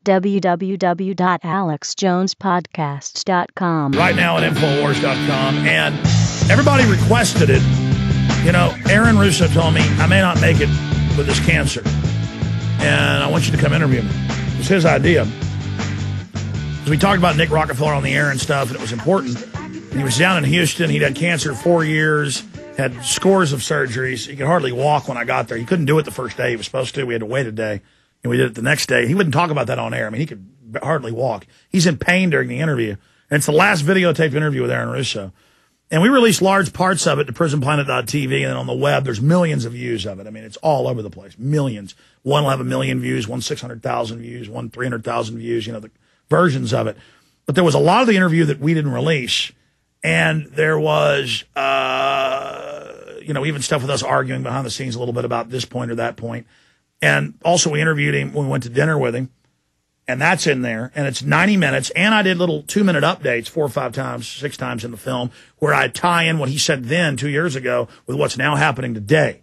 www.alexjonespodcast.com. Right now at Infowars.com, and everybody requested it. You know, Aaron Russo told me I may not make it with this cancer, and I want you to come interview me. It was his idea. Because we talked about Nick Rockefeller on the air and stuff, and it was important. And he was down in Houston. He'd had cancer 4 years, had scores of surgeries. He could hardly walk when I got there. He couldn't do it the first day he was supposed to. We had to wait a day, and we did it the next day. He wouldn't talk about that on air. I mean, he could hardly walk. He's in pain during the interview. And it's the last videotaped interview with Aaron Russo. And we released large parts of it to prisonplanet.tv, and then on the web, there's millions of views of it. I mean, it's all over the place. Millions. One will have 1 million views, one 600,000 views, one 300,000 views, you know, the versions of it. But there was a lot of the interview that we didn't release. And there was, you know, even stuff with us arguing behind the scenes a little bit about this point or that point. And also we interviewed him when we went to dinner with him. And that's in there. And it's 90 minutes. And I did little 2-minute updates 4 or 5 times, 6 times in the film where I tie in what he said then 2 years ago with what's now happening today.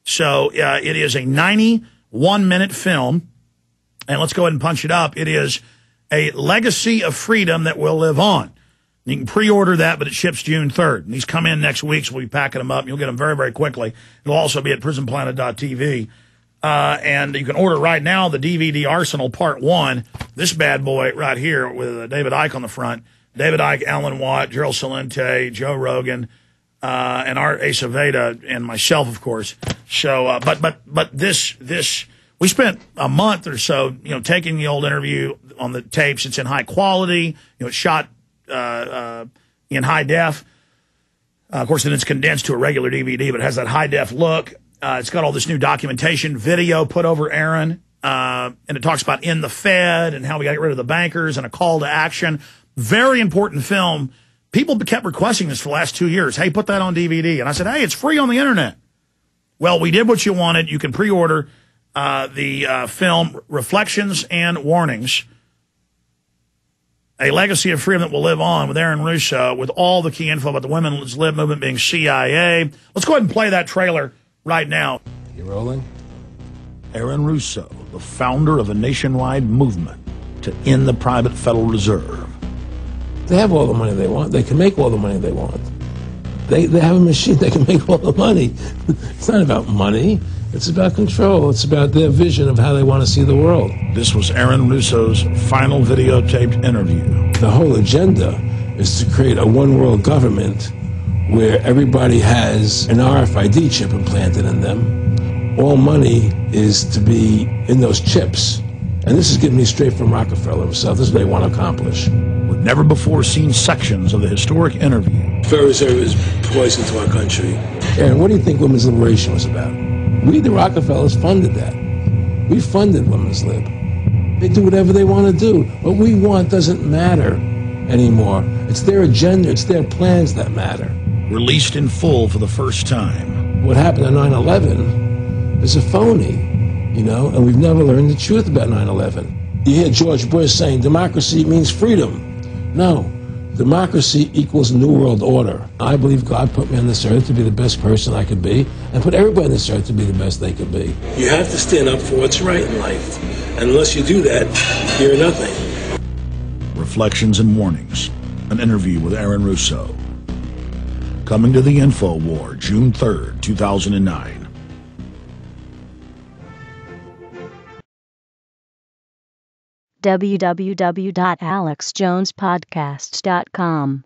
So it is a 91-minute film. And let's go ahead and punch it up. It is a legacy of freedom that will live on. You can pre-order that, but it ships June 3rd. And these come in next week, so we'll be packing them up. You'll get them very, very quickly. It'll also be at prisonplanet.tv. And you can order right now the DVD Arsenal Part 1, this bad boy right here with David Icke on the front. David Icke, Alan Watt, Gerald Celente, Joe Rogan, and Art Aceveda, and myself, of course. So, but this, we spent a month or so, you know, taking the old interview on the tapes. It's in high quality. You know, it's shot in high def. Of course, then it's condensed to a regular DVD, but it has that high def look. It's got all this new documentation, video put over Aaron, and it talks about in the Fed and how we got to get rid of the bankers and a call to action. Very important film. People kept requesting this for the last 2 years. Hey, put that on DVD. And I said, hey, it's free on the internet. Well, we did what you wanted. You can pre-order the film Reflections and Warnings, a legacy of freedom that will live on with Aaron Russo, with all the key info about the women's lib movement being CIA. Let's go ahead and play that trailer right now. You rolling? Aaron Russo, the founder of a nationwide movement to end the private Federal Reserve. They have all the money they want. They can make all the money they want. They have a machine that can make all the money. It's not about money. It's about control. It's about their vision of how they want to see the world. This was Aaron Russo's final videotaped interview. The whole agenda is to create a one-world government where everybody has an RFID chip implanted in them. All money is to be in those chips. And this is getting me straight from Rockefeller himself. This is what they want to accomplish. With never-before-seen sections of the historic interview. Federal Reserve is poison to our country. Aaron, what do you think women's liberation was about? We, the Rockefellers, funded that. We funded women's lib. They do whatever they want to do. What we want doesn't matter anymore. It's their agenda, it's their plans that matter. Released in full for the first time. What happened on 9/11 is a phony, you know, and we've never learned the truth about 9/11. You hear George Bush saying democracy means freedom. No. Democracy equals New World Order. I believe God put me on this earth to be the best person I could be, and put everybody on this earth to be the best they could be. You have to stand up for what's right in life. And unless you do that, you're nothing. Reflections and Warnings, an interview with Aaron Russo. Coming to the Info War, June 3rd, 2009. www.alexjonespodcast.com